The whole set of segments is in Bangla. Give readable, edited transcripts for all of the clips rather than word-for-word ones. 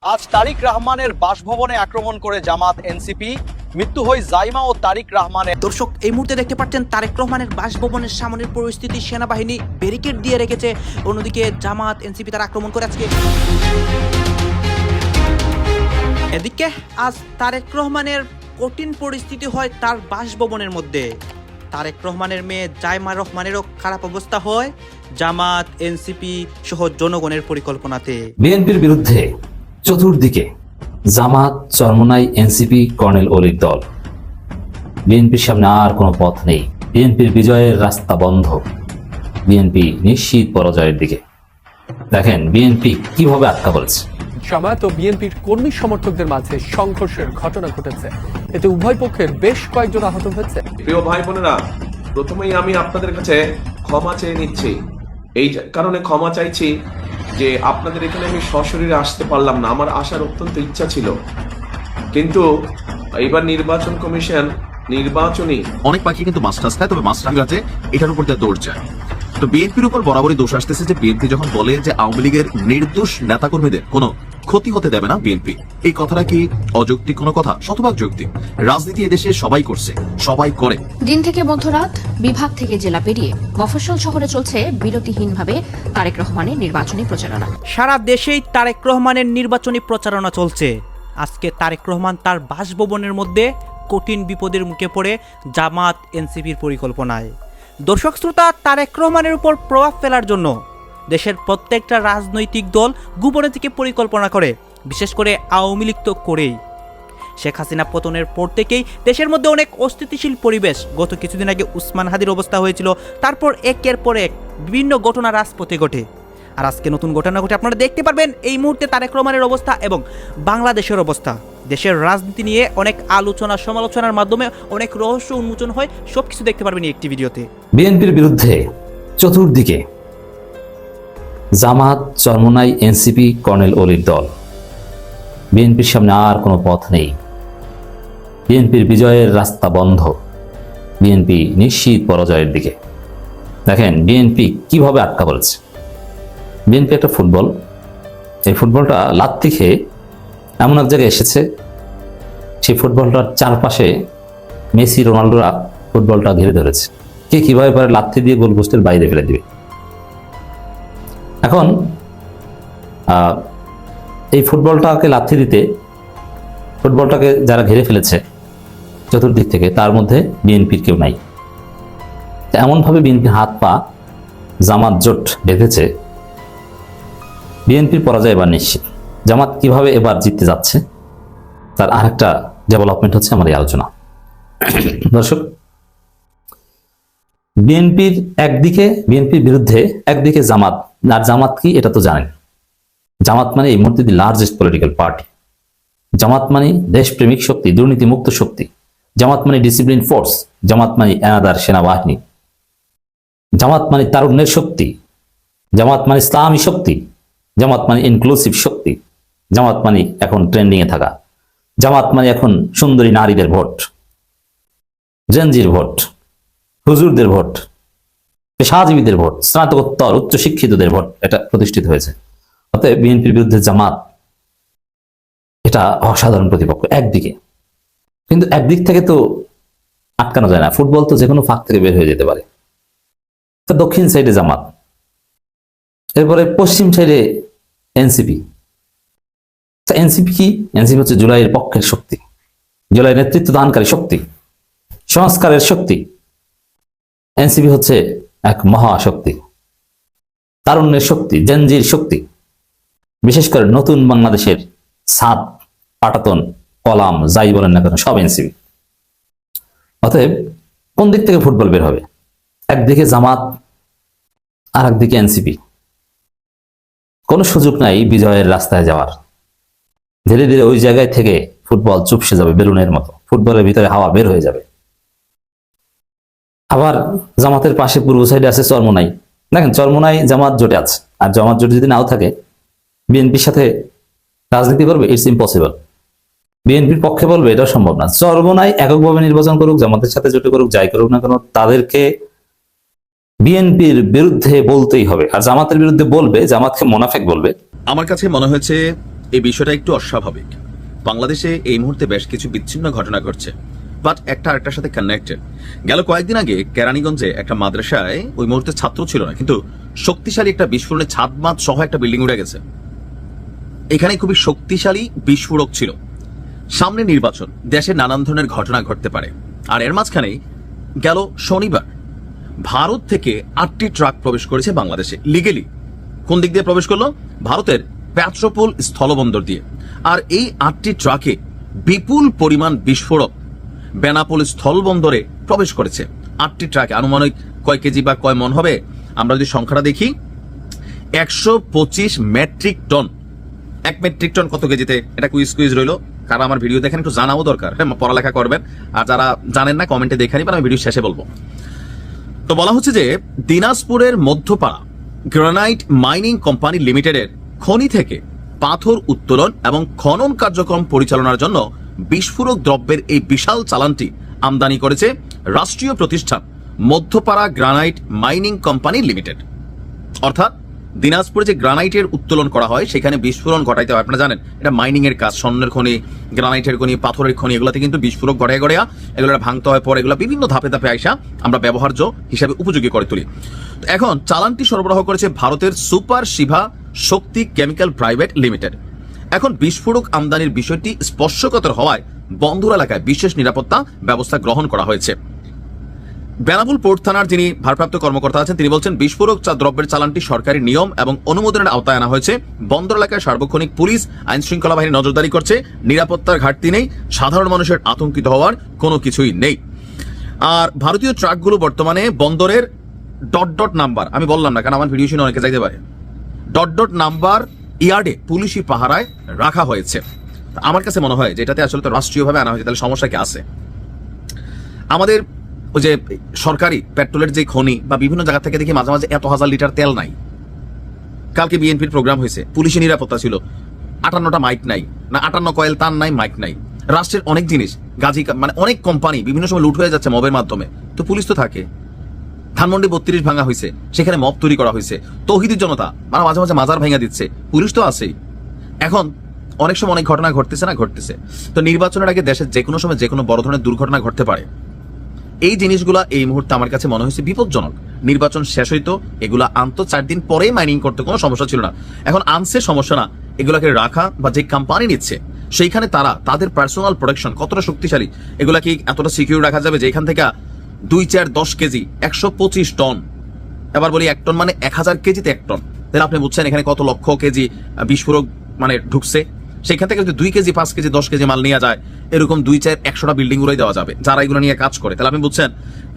আজ তারিক রহমানের বাসভবনে আক্রমণ করে জামাত এনসিপি, মৃত্যু হয় জাইমা ও তারিক রহমানের। দর্শক, এই মুহূর্তে দেখতে পাচ্ছেন তারেক রহমানের বাসভবনের সামনের পরিস্থিতি। সেনাবাহিনী ব্যারিকেড দিয়ে রেখেছে, অন্যদিকে জামাত এনসিপি তারা আক্রমণ করে আজকে। এদিকে আজ তারেক রহমানের কঠিন পরিস্থিতি হয় তার বাসভবনের মধ্যে। তারেক রহমানের মেয়ে জাইমা রহমানেরও খারাপ অবস্থা হয় জামাত এনসিপি সহ জনগণের পরিকল্পনাতে। বিএনপির বিরুদ্ধে চতুর্দিকে জামাত, চরমোনাই, এনসিপি, কর্নেল অলির দল। বিএনপির সামনে আর কোনো পথ নেই। বিএনপির বিজয়ের রাস্তা বন্ধ। বিএনপি নিশ্চিত পরাজয়ের দিকে। দেখেন বিএনপি কিভাবে আটকা পড়েছে। জামায়াত ও বিএনপির কর্মী সমর্থকদের মাঝে সংঘর্ষের ঘটনা ঘটেছে, এতে উভয় পক্ষের বেশ কয়েকজন আহত হয়েছে। প্রিয় ভাই বোনেরা, প্রথমেই আমি আপনাদের কাছে ক্ষমা চেয়ে নিচ্ছি। এই কারণে ক্ষমা চাইছি যে আপনাদের এখানে আমি সশরীরে আসতে পারলাম না। আমার আসার অত্যন্ত ইচ্ছা ছিল, কিন্তু এবার নির্বাচন কমিশন নির্বাচনী অনেক পাখি কিন্তু মাছ টাছ খায়, তবে মাছ টাঙ্গাতে এটার উপর দিয়ে দৌড় যায়। তো বিএনপির উপর বরাবরই দোষ আসতেছে যে বিএনপি যখন বলে যে আওয়ামী লীগের নির্দোষ নেতাকর্মীদের কোনো ক্ষতি হতে দেবে না বিএনপি, এই কথাটা কি অযৌক্তিক কোনো কথা? শতভাগ যৌক্তিক। রাজনীতি এদেশে সবাই করছে, সবাই করে। দিন থেকে মধ্যরাত, বিভাগ থেকে জেলা পেরিয়ে মফস্বল শহরে চলছে বিরতিহীনভাবে তারেক রহমানের নির্বাচনী প্রচারণা। সারা দেশেই তারেক রহমানের নির্বাচনী প্রচারণা চলছে। আজকে তারেক রহমান তার বাসভবনের মধ্যে কঠিন বিপদের মুখে পড়ে জামাত এনসিপির পরিকল্পনায়। দর্শক শ্রোতা, তারেক রহমানের উপর প্রভাব ফেলার জন্য দেশের প্রত্যেকটা রাজনৈতিক দল গোপনে থেকে পরিকল্পনা করে, বিশেষ করে আওয়ামী লীগ তো করেই। শেখ হাসিনা পতনের পর থেকেই দেশের মধ্যে অনেক অস্থিতিশীল পরিবেশ। গত কিছুদিন আগে উসমান হাদির অবস্থা হয়েছিল, তারপর একের পর এক বিভিন্ন ঘটনা রাজপথে ঘটে। আর আজকে নতুন ঘটনা ঘটে। আপনারা দেখতে পারবেন এই মুহূর্তে তারেক রহমানের অবস্থা এবং বাংলাদেশের অবস্থা। দেশের রাজনীতি নিয়ে অনেক আলোচনা সমালোচনার মাধ্যমে অনেক রহস্য উন্মোচন হয়। সবকিছু দেখতে পারবেন এই একটি ভিডিওতে। বিএনপির বিরুদ্ধে চতুর্দিকে জামাত, চরমোনাই, এনসিপি, কর্নেল অলির দল। বিএনপির সামনে আর কোনো পথ নেই। বিএনপির বিজয়ের রাস্তা বন্ধ। বিএনপি নিশ্চিত পরাজয়ের দিকে। দেখেন বিএনপি কিভাবে আটকা পড়েছে। বিএনপি একটা ফুটবল, এই ফুটবলটা লাত্তি খেয়ে এমন এক জায়গায় এসেছে, সেই ফুটবলটার চারপাশে মেসি, রোনাল্ডোরা ফুটবলটা ঘিরে ধরেছে। কে কিভাবে পারে লাত্তি দিয়ে গোলপোস্টের বাইরে ফেলে দিবে। এখন এই ফুটবলটাকে লাথি দিতে, ফুটবলটাকে যারা ঘিরে ফেলেছে চতুর্দিক থেকে, তার মধ্যে বিএনপির কেউ নাই। এমনভাবে বিএনপির হাত পা জামাত জোট বেঁধেছে, বিএনপির পরাজয় এবার নিশ্চিত। জামাত কিভাবে এবার জিততে যাচ্ছে তার আরেকটা ডেভেলপমেন্ট হচ্ছে আমার এই আলোচনা। দর্শক, বিএনপির বিরুদ্ধে একদিকে জামাত, আর জামাত কি এটা তো জানেন। জামাত মানে এই মুহূর্তে দি লার্জেস্ট পলিটিক্যাল পার্টি। জামাত মানে দেশপ্রেমিক শক্তি, দুর্নীতিমুক্ত শক্তি। জামাত মানে ডিসিপ্লিন ফোর্স। জামাত মানে এনাদার সেনাবাহিনী। জামাত মানে তারুণ্যের শক্তি। জামাত মানে ইসলামী শক্তি। জামাত মানে ইনক্লুসিভ শক্তি। জামাত মানে এখন ট্রেন্ডিং এ থাকা। জামাত মানে এখন সুন্দরী নারীদের ভোট, জেনজির ভোট, হুজুরদের ভোট, পেশাজীবীদের ভোট, স্নাতকোত্তর উচ্চশিক্ষিতদের ভোট, এটা প্রতিষ্ঠিত হয়েছে। অতএব বিএনপির বিরুদ্ধে জামাত এটা অসাধারণ প্রতিপক্ষ একদিকে, কিন্তু একদিক থেকে তো আটকানো যায় না। ফুটবল তো যে কোনো ফাঁক থেকে বের হয়ে যেতে পারে। তো দক্ষিণ সাইডে জামাত, এরপরে পশ্চিম সাইডে এনসিপি। এনসিপি কি? এনসিপি হচ্ছে জুলাইয়ের পক্ষের শক্তি, জুলাই নেতৃত্ব দানকারী শক্তি, সংস্কারের শক্তি। এনসিপি হচ্ছে এক মহাশক্তি, তারুণ্যের শক্তি, জেনজির শক্তি। বিশেষ করে নতুন বাংলাদেশের সাত, পাটাতন, কলাম, যাই বলেন না কেন, সব এনসিপি। অতএব কোন দিক থেকে ফুটবল বের হবে? একদিকে জামাত আর একদিকে এনসিপি। কোনো সুযোগ নাই বিজয়ের রাস্তায় যাওয়ার। ধীরে ধীরে ওই জায়গায় থেকে ফুটবল চুপসে যাবে বেলুনের মতো। ফুটবলের ভিতরে হাওয়া বের হয়ে যাবে। আবার জামাতের পাশে পূর্ব সাইডে আছে চরমোনাই। দেখেন চরমোনাই জামাত জোটে আছে, আর জামাত জোটে যদি নাও থাকে বিএনপির সাথে রাজনীতি করবে, ইটস ইম্পসিবল। বিএনপির পক্ষে বলবে, এটাও সম্ভব না। চরমোনাই এককভাবে নির্বাচন করুক, জামাতের সাথে জোটে করুক, যাই করুক না কেন, তাদেরকে বিএনপির বিরুদ্ধে বলতেই হবে। আর জামাতের বিরুদ্ধে বলবে, জামাতকে মোনাফেক বলবে। আমার কাছে মনে হয়েছে এই বিষয়টা একটু অস্বাভাবিক। বাংলাদেশে এই মুহূর্তে বেশ কিছু বিচ্ছিন্ন ঘটনা ঘটছে, বাট একটা আরেকটার সাথে কানেক্টেড। গেল কয়েকদিন আগে কেরানীগঞ্জে একটা মাদ্রাসায় ওই মুহূর্তে ছাত্র ছিল না, কিন্তু শক্তিশালী একটা বিস্ফোরণে ছাদ মাত সহ একটা বিল্ডিং উড়ে গেছে। এখানে খুবই শক্তিশালী বিস্ফোরক ছিল। সামনে নির্বাচন, দেশে নানান ধরনের ঘটনা ঘটতে পারে। আর এর মাঝখানেই গেল শনিবার ভারত থেকে 8টি ট্রাক প্রবেশ করেছে বাংলাদেশে লিগেলি। কোন দিক দিয়ে প্রবেশ করলো? ভারতের পেট্রোপোল স্থলবন্দর দিয়ে। আর এই 8টি ট্রাকে বিপুল পরিমাণ বিস্ফোরক বেনাপোল স্থলবন্দরে প্রবেশ করেছে। 8টি ট্রাকে আনুমানিক কয় কেজি বা কয় মন হবে আমরা যদি সংখ্যাটা দেখি, 125 মেট্রিক টন। 1 মেট্রিক টন কত কেজিতে? এটা কুইজ রইল। কারণ আমার ভিডিও দেখেন একটু জানাও দরকার, হ্যাঁ, পড়ালেখা করবেন। আর যারা জানেন না কমেন্টে দেখে নিবেন, আমি ভিডিও শেষে বলবো। তো বলা হচ্ছে যে দিনাজপুরের মধ্যপাড়া গ্রানাইট মাইনিং কোম্পানি লিমিটেডের খনি থেকে পাথর উত্তোলন এবং খনন কার্যক্রম পরিচালনার জন্য বিস্ফোরক দ্রব্যের এই বিশাল চালানটি আমদানি করেছে রাষ্ট্রীয় প্রতিষ্ঠান Madhyapara granite mining company limited. অর্থাৎ দিনাজপুরে যে গ্রানাইটের উত্তোলন করা হয় সেখানে বিস্ফোরণ ঘটাইতে হয়। আপনারা জানেন এটা মাইনিং এর কাজ, স্বর্ণের খনি, গ্রানাইটের খনি, পাথরের খনি, এগুলোতে কিন্তু বিস্ফোরক গড়ায় গড়াইয়া এগুলো ভাঙতে হয়, পরে এগুলো বিভিন্ন ধাপে ধাপে আইসা আমরা ব্যবহার্য হিসাবে উপযোগী করে তুলি। এখন চালানটি সরবরাহ করেছে ভারতের সুপার শিভা শক্তি কেমিক্যাল প্রাইভেট লিমিটেড। এখন বিস্ফোরক আমদানির বিষয়টি স্পর্শকাতর হওয়ায় বন্দর এলাকায় বিশেষ নিরাপত্তা ব্যবস্থা গ্রহণ করা হয়েছে। বেনাপোল পোর্ট থানার যিনি ভারপ্রাপ্ত কর্মকর্তা আছেন তিনি বলছেন, বিস্ফোরক দ্রব্যের চালানটি সরকারি নিয়ম এবং অনুমোদনের আওতায় আনা হয়েছে। বন্দর এলাকায় সার্বক্ষণিক পুলিশ আইন শৃঙ্খলা বাহিনী নজরদারি করছে। নিরাপত্তার ঘাটতি নেই, সাধারণ মানুষের আতঙ্কিত হওয়ার কোনো কিছুই নেই। আর ভারতীয় ট্রাকগুলো বর্তমানে বন্দরের ডট নাম্বার, আমি বললাম না কারণ আমার ভিডিও শুনে অনেকে যাইতে পারে, ডট নাম্বার ইয়ার্ডে পুলিশি পাহারায় রাখা হয়েছে। আমার কাছে মনে হয় যে এটাতে আসলে তো রাষ্ট্রীয়ভাবে আনা হয়েছে, তাহলে সমস্যা কি আছে? আমাদের ওই যে সরকারি পেট্রোলের যে খনি বা বিভিন্ন জায়গা থেকে দেখি মাঝে মাঝে এত হাজার লিটার তেল নাই। কালকে বিএনপির প্রোগ্রাম হয়েছে, পুলিশি নিরাপত্তা ছিল, 58টা মাইক নাই, না 58 কয়েল তার নাই, মাইক নাই। রাষ্ট্রের অনেক জিনিস গাজী মানে অনেক কোম্পানি বিভিন্ন সময় লুট হয়ে যাচ্ছে মবের মাধ্যমে, তো পুলিশ তো থাকে। ধানমন্ডি 32 ভাঙা হয়েছে, সেখানে মব তৈরি করা হয়েছে, তৌহিদি জনতা মানে মাঝে মাঝে মাজার ভেঙে দিচ্ছে, পুলিশ তো আছেই। এখন অনেক সময় অনেক ঘটনা ঘটতেছে। তো নির্বাচনের আগে দেশের যে কোনো সময় যে কোনো বড় ধরনের দুর্ঘটনা ঘটতে পারে। এই জিনিসগুলা এই মুহূর্তে আমার কাছে মনে হয়েছে বিপজ্জনক। নির্বাচন শেষ হইতো, এগুলা আনতো 4 দিন পরেই মাইনিং করতে কোনো সমস্যা ছিল না। এখন আনছে সমস্যা না, এগুলাকে রাখা বা যে কোম্পানি নিচ্ছে সেইখানে তারা তাদের পার্সোনাল প্রোটেকশন কতটা শক্তিশালী, এগুলা কি এতটা সিকিউর রাখা যাবে যে এখান থেকে 2, 4, 10 কেজি 125 টন, এবার বলি 1 টন মানে 1000 কেজিতে 1 টন, তাহলে আপনি বুঝছেন এখানে কত লক্ষ কেজি বিস্ফোরক মানে ঢুকছে। সেখান থেকে যদি 2 কেজি 5 কেজি 10 কেজি মাল নিয়ে যায়, এরকম 2, 4, 100টা বিল্ডিং উড়াই দেওয়া যাবে যারা এগুলো নিয়ে কাজ করে। তাহলে আপনি বুঝছেন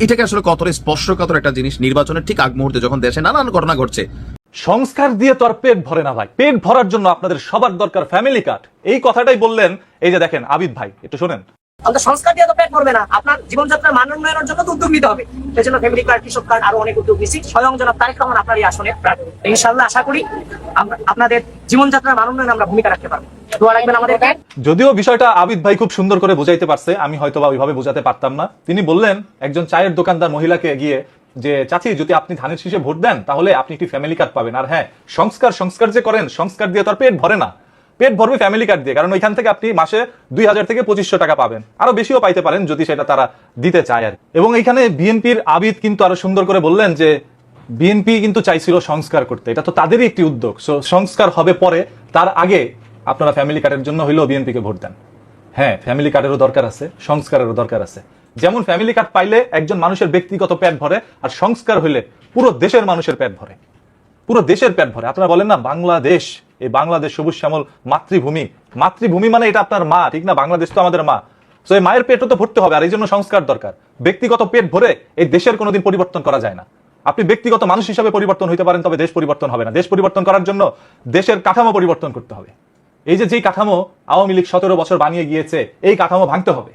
এটাকে আসলে কতটা স্পর্শকাতর একটা জিনিস। নির্বাচনের ঠিক আগ মুহূর্তে যখন দেশে নানান ঘটনা ঘটছে, সংস্কার দিয়ে তো আর পেট ভরে না ভাই। পেট ভরার জন্য আপনাদের সবার দরকার ফ্যামিলি কার্ড। এই কথাটাই বললেন এই যে দেখেন আবিদ ভাই, একটু শোনেন। আমাদের সংস্কার দিয়ে তো পেট ভরবে না, আপনার জীবনযাত্রার মান উন্নয়নের জন্য তো উদ্যোগ নিতে হবে। সেই জন্য ফ্যামিলি কার্ড, কৃষক কার্ড, আরো অনেক উদ্যোগ নিচ্ছি। স্বয়ং জনাব তারেক রহমান আপনার এই আসনে ইনশাআল্লাহ আশা করি আপনাদের জীবনযাত্রার মান উন্নয়নে আমরা ভূমিকা রাখতে পারবো। দোয়া রাখবেন আমাদেরকে। যদিও বিষয়টা আবিদ ভাই খুব সুন্দর করে বোঝাইতে পারছে, আমি হয়তো বা ওইভাবে বোঝাতে পারতাম না। তিনি বললেন একজন চায়ের দোকানদার মহিলাকে গিয়ে যে চাচি যদি আপনি ধানের শীষে ভোট দেন তাহলে আপনি একটি ফ্যামিলি কার্ড পাবেন। আর হ্যাঁ, সংস্কার যে করেন, সংস্কার দিয়ে তো আর পেট ভরে না। পেট ভরবে ফ্যামিলি কার্ড দিয়ে, কারণ ওইখান থেকে আপনি মাসে 2000 থেকে 2500 টাকা পাবেন, আরো বেশিও পাইতে পারেন যদি সেটা তারা দিতে চায় আর। এবং এইখানে বিএনপির আবিদ কিন্তু আরো সুন্দর করে বললেন যে বিএনপি কিন্তু চাইছিল সংস্কার করতে, এটা তো তাদেরই একটি উদ্যোগ। সো সংস্কার হবে পরে, তার আগে আপনারা ফ্যামিলি কার্ডের জন্য হইলেও বিএনপিকে ভোট দেন। হ্যাঁ, ফ্যামিলি কার্ডেরও দরকার আছে, সংস্কারেরও দরকার আছে। যেমন ফ্যামিলি কার্ড পাইলে একজন মানুষের ব্যক্তিগত পেট ভরে, আর সংস্কার হইলে পুরো দেশের মানুষের পেট ভরে, পুরো দেশের পেট ভরে। আপনারা বলেন না বাংলাদেশ, এই বাংলাদেশ সবুজ শ্যামল মাতৃভূমি মানে এটা আপনার মা, ঠিক না? বাংলাদেশ তো আমাদের মা। তো এই মায়ের পেটও তো ভরতে হবে, আর এই জন্য সংস্কার দরকার। ব্যক্তিগত পেট ভরে এই দেশের কোনোদিন পরিবর্তন করা যায় না। আপনি ব্যক্তিগত মানুষ হিসাবে পরিবর্তন হইতে পারেন, তবে দেশ পরিবর্তন হবে না। দেশ পরিবর্তন করার জন্য দেশের কাঠামো পরিবর্তন করতে হবে। এই যে যেই কাঠামো আওয়ামী লীগ 17 বছর বানিয়ে গিয়েছে, এই কাঠামো ভাঙতে হবে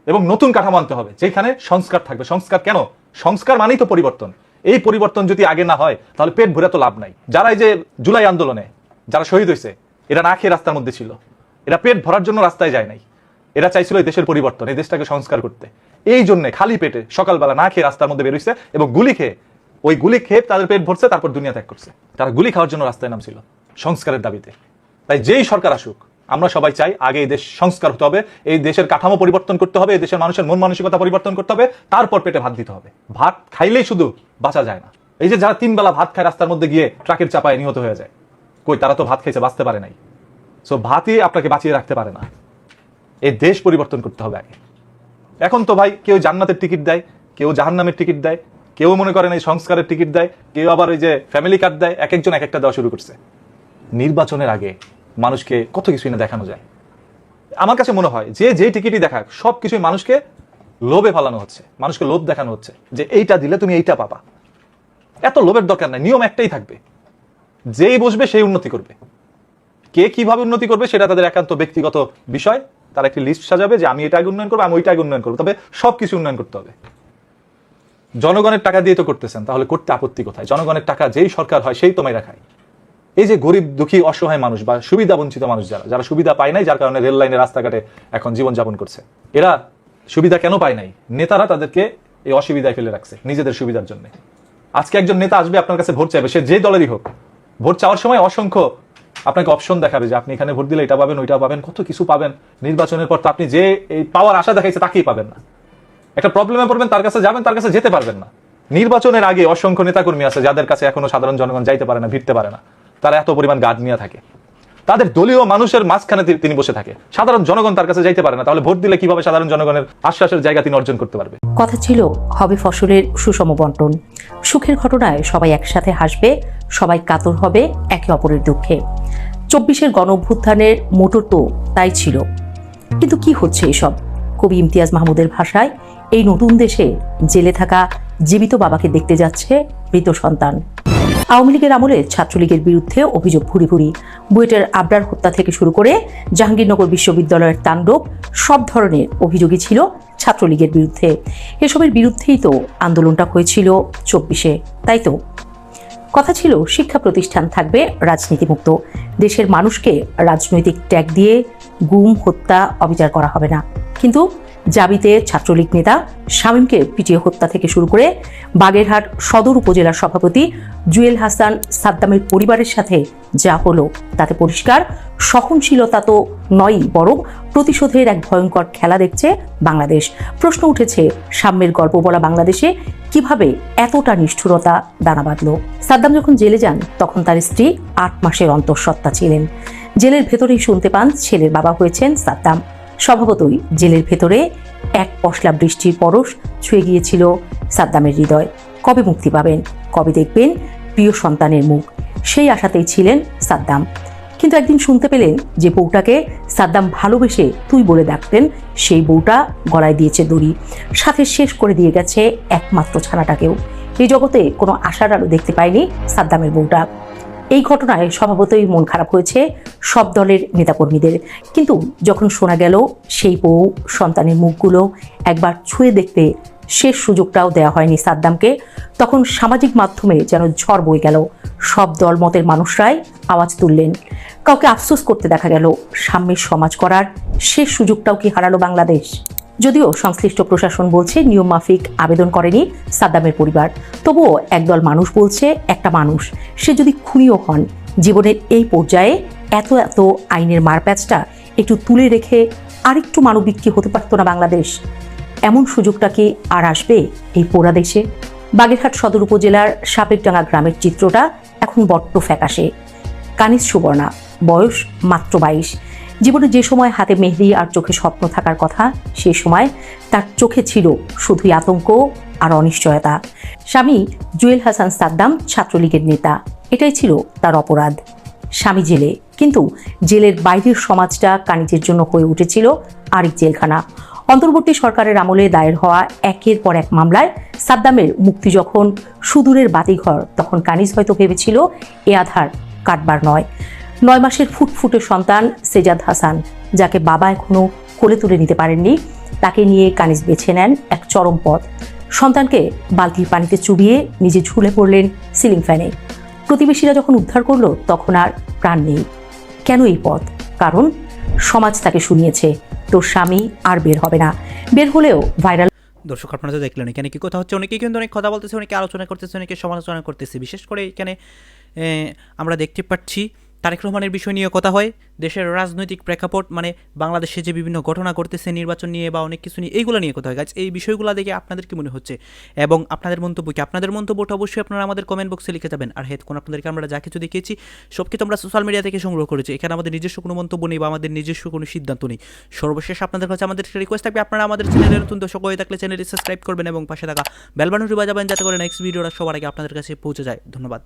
এবং নতুন কাঠামো আনতে হবে যেখানে সংস্কার থাকবে। সংস্কার কেন? সংস্কার মানেই তো পরিবর্তন। এই পরিবর্তন যদি আগে না হয় তাহলে পেট ভরে তো লাভ নাই। যারা এই যে জুলাই আন্দোলনে যারা শহীদ হয়েছে, এরা না খেয়ে রাস্তার মধ্যে ছিল, এরা পেট ভরার জন্য রাস্তায় যায় নাই, এরা চাইছিল এই দেশের পরিবর্তন, এই দেশটাকে সংস্কার করতে। এই জন্য খালি পেটে সকালবেলা না খেয়ে রাস্তার মধ্যে বেরোইছে এবং গুলি খেয়ে তাদের পেট ভরছে, তারপর দুনিয়া ত্যাগ করছে। তারা গুলি খাওয়ার জন্য রাস্তায় নামছিল সংস্কারের দাবিতে। তাই যেই সরকার আসুক, আমরা সবাই চাই আগে এই দেশ সংস্কার হতে হবে, এই দেশের কাঠামো পরিবর্তন করতে হবে, এই দেশের মানুষের মন মানসিকতা পরিবর্তন করতে হবে, তারপর পেটে ভাত দিতে হবে। ভাত খাইলেই শুধু বাঁচা যায় না। এই যে যারা 3 বেলা ভাত খায় রাস্তার মধ্যে গিয়ে ট্রাকের চাপায় নিহত হয়ে যায়, কই তারা তো ভাত খাইছে, বাঁচতে পারে নাই। সো ভাতই আপনাকে বাঁচিয়ে রাখতে পারে না। এই দেশ পরিবর্তন করতে হবে আগে। এখন তো ভাই কেউ জান্নাতের টিকিট দেয়, কেউ জাহান্নামের টিকিট দেয়, কেউ মনে করেন এই সংস্কারের টিকিট দেয়, কেউ আবার ওই যে ফ্যামিলি কার্ড দেয়, এক একজন এক একটা দেওয়া শুরু করছে। নির্বাচনের আগে মানুষকে কত কিছুই না দেখানো যায়। আমার কাছে মনে হয় যে যেই টিকিটই দেখাক সবকিছুই মানুষকে লোভে ফালানো হচ্ছে, মানুষকে লোভ দেখানো হচ্ছে যে এইটা দিলে তুমি এইটা পাবা। এত লোভের দরকার নাই, নিয়ম একটাই থাকবে, যেই বসবে সেই উন্নতি করবে। কে কিভাবে উন্নতি করবে সেটা তাদের একান্ত ব্যক্তিগত বিষয়। তারা একটি লিস্ট সাজাবে যে আমি এটা আগে উন্নয়ন করবো, আমি ওইটা আগে উন্নয়ন করবো, তবে সবকিছু উন্নয়ন করতে হবে। জনগণের টাকা দিয়ে তো করতেছেন, তাহলে করতে আপত্তি কোথায়? জনগণের টাকা যেই সরকার হয় সেই তোমায় রাখায়। এই যে গরিব দুঃখী অসহায় মানুষ বা সুবিধা বঞ্চিত মানুষ, যারা সুবিধা পায় নাই, যার কারণে রেল লাইনে রাস্তাঘাটে এখন জীবনযাপন করছে, এরা সুবিধা কেন পায় নাই? নেতারা তাদেরকে এই অসুবিধায় ফেলে রাখছে নিজেদের সুবিধার জন্য। আজকে একজন নেতা আসবে আপনার কাছে ভোট চাইবে, সে যে দলেরই হোক, ভোট চাওয়ার সময় অসংখ্য আপনাকে অপশন দেখাবে যে আপনি এখানে ভোট দিলে এটা পাবেন, ওইটা পাবেন, কত কিছু পাবেন। নির্বাচনের পর তো আপনি যে এই পাওয়ার আশা দেখাইছে তাকেই পাবেন না। একটা প্রবলেমে পড়বেন, তার কাছে যাবেন, তার কাছে যেতে পারবেন না। নির্বাচনের আগে অসংখ্য নেতাকর্মী আছে যাদের কাছে এখনো সাধারণ জনগণ যাইতে পারে না, ভিড়তে পারে না। তারা এত পরিমাণ গার্ড নিয়ে থাকে, তাদের দলীয় মানুষের মাঝখানে তিনি বসে থাকে, সাধারণ জনগণ তার কাছে যাইতে পারে না। তাহলে ভোট দিলে কিভাবে সাধারণ জনগণের আশ্বাসের জায়গা তিনি অর্জন করতে পারবে? কথা ছিল হবে ফসলের সুষম বন্টন। সুখের ঘটনায় সবাই একসাথে হাসবে, সবাই কাতর হবে একে অপরের দুঃখে। 24-এর গণ অভ্যুত্থানের মোটর তো তাই ছিল। কিন্তু কি হচ্ছে এসব? কবি ইমতিয়াজ মাহমুদের ভাষায়, এই নতুন দেশে জেলে থাকা জীবিত বাবাকে দেখতে যাচ্ছে মৃত সন্তান। আওয়ামী লীগের আমলে ছাত্রলীগের বিরুদ্ধে অভিযোগ ভুরি ভুরি। বুয়েটের আবরার হত্যা থেকে শুরু করে জাহাঙ্গীরনগর বিশ্ববিদ্যালয়ের তাণ্ডব, সব ধরনের অভিযোগই ছিল ছাত্রলীগের বিরুদ্ধে। এসবের বিরুদ্ধেই তো আন্দোলনটা হয়েছিল 24-এ, তাই তো? কথা ছিল শিক্ষা প্রতিষ্ঠান থাকবে রাজনীতিমুক্ত, দেশের মানুষকে রাজনৈতিক ট্যাগ দিয়ে গুম, হত্যা, অবিচার করা হবে না। কিন্তু জাবিতে ছাত্রলীগ নেতা শামীমকে পিটিয়ে হত্যা থেকে শুরু করে বাগেরহাট সদর উপজেলার সভাপতি জুয়েল হাসান সাদ্দামের পরিবারের সাথে যা হলো তাতে পরিষ্কার সহনশীলতা তো নয়ই, বরং প্রতিশোধের এক ভয়ঙ্কর খেলা দেখছে বাংলাদেশ। প্রশ্ন উঠেছে, সাম্যের গল্প বলা বাংলাদেশে কিভাবে এতটা নিষ্ঠুরতা দানা বাঁধল? সাদ্দাম যখন জেলে যান তখন তার স্ত্রী 8 মাসের অন্তঃসত্ত্বা ছিলেন। জেলের ভেতরেই শুনতে পান ছেলের বাবা হয়েছেন সাদ্দাম। স্বভাবতই জেলের ভেতরে এক পশলা বৃষ্টির পরশ ছুঁয়ে গিয়েছিল সাদ্দামের হৃদয়। কবে মুক্তি পাবেন, কবে দেখবেন প্রিয় সন্তানের মুখ, সেই আশাতেই ছিলেন সাদ্দাম। কিন্তু একদিন শুনতে পেলেন যে বউটাকে সাদ্দাম ভালোবেসে তুই বলে ডাকতেন, সেই বউটা গলায় দিয়েছে দড়ি, সাথে শেষ করে দিয়ে গেছে একমাত্র ছানাটাকেও। এই জগতে কোনো আশার আলো দেখতে পায়নি সাদ্দামের বউটা। এই ঘটনায় স্বভাবতই মন খারাপ হয়েছে সব দলের নেতাকর্মীদের। কিন্তু যখন শোনা গেল সেই বউ সন্তানের মুখগুলো একবার ছুঁয়ে দেখতে শেষ সুযোগটাও দেওয়া হয়নি সাদ্দামকে, তখন সামাজিক মাধ্যমে যেন ঝড় বয়ে গেল। সব দলমতের মানুষরাই আওয়াজ তুললেন। কাউকে আফসোস করতে দেখা গেল, সাম্যের সমাজ করার শেষ সুযোগটাও কি হারালো বাংলাদেশ? যদিও সংশ্লিষ্ট প্রশাসন বলছে নিয়ম মাফিক আবেদন করেনি সাদ্দামের পরিবার, তবুও একদল মানুষ বলছে একটা মানুষ, সে যদি খুনিও হন, জীবনের এই পর্যায়ে এত এত আইনের মারপ্যাচটা একটু তুলে রেখে আরেকটু মানবিক কি হতে পারত না বাংলাদেশ? এমন সুযোগটা কি আর আসবে এই পোড়া দেশে? বাগেরহাট সদর উপজেলার সাপেরডাঙ্গা গ্রামের চিত্রটা এখন বড্ড ফ্যাকাশে। কানিজ সুবর্ণা, বয়স মাত্র 22। জীবনে যে সময় হাতে মেহেদি আর চোখে স্বপ্ন থাকার কথা, সেই সময় তার চোখে ছিল শুধুই আতঙ্ক আর অনিশ্চয়তা। স্বামী জুয়েল হাসান সাদ্দাম ছাত্রলীগের নেতা, এটাই ছিল তার অপরাধ। স্বামী জেলে, কিন্তু জেলের বাইরের সমাজটা কানিজের জন্য হয়ে উঠেছিল আরেক জেলখানা। অন্তর্বর্তী সরকারের আমলে দায়ের হওয়া একের পর এক মামলায় সাদ্দামের মুক্তি যখন সুদূরের বাতিঘর, তখন কানিজ হয়তো ভেবেছিল এ আধার কাটবার নয়। 9 মাসের ফুটফুটে সন্তান সেজাদ হাসান, যাকে বাবা এখনো কোলে তুলে নিতে পারেননি, তাকে নিয়ে কানিজ বেছে নেন এক চরম পথ। সন্তানকে বালতির পানিতে চুবিয়ে নিজে ঝুলে পড়লেন সিলিং ফ্যানে। প্রতিবেশীরা যখন উদ্ধার করলো তখন আর প্রাণ নেই। কেন এই পথ? কারণ সমাজ তাকে শুনিয়েছে, তোর স্বামী আর বের হবে না, বের হলেও ভাইরাল। দর্শক আপনারা তো দেখলেন এখানে কি কথা হচ্ছে, অনেকেই কিন্তু অনেক কথা বলতেছে, অনেকে আলোচনা করতেছে, অনেকে সমালোচনা করতেছে। বিশেষ করে এখানে আমরা দেখতে পাচ্ছি তারেক রহমানের বিষয় নিয়ে কথা হয়, দেশের রাজনৈতিক প্রেক্ষাপট মানে বাংলাদেশে যে বিভিন্ন ঘটনা ঘটতেছে নির্বাচন নিয়ে বা অনেক কিছু নিয়ে এইগুলো নিয়ে কথা হয় গাইজ। এই বিষয়গুলো দেখে আপনাদের কি মনে হচ্ছে এবং আপনাদের মন্তব্য কি? আপনাদের মন্তব্যটা অবশ্যই আপনারা আমাদের কমেন্ট বক্সে লিখে যাবেন। আর হেতক্ষণ আপনাদেরকে আমরা যা কিছু দেখিয়েছি সব কিছু আমরা সোশ্যাল মিডিয়া থেকে সংগ্রহ করেছি, এখানে আমাদের নিজস্ব কোনো মন্তব্য নেই বা আমাদের নিজস্ব কোনো সিদ্ধান্ত নেই। সর্বশেষ আপনাদের কাছে আমাদের একটা রিকোয়েস্ট থাকবে, আপনারা আমাদের চ্যানেলের নতুন দর্শক হয়ে থাকলে চ্যানেলটি সাবস্ক্রাইব করবেন এবং পাশে থাকা বেল বাটনটি বাজাবেন যাতে করে নেক্সট ভিডিওটা সবার আগে আপনাদের কাছে পৌঁছে যায়। ধন্যবাদ।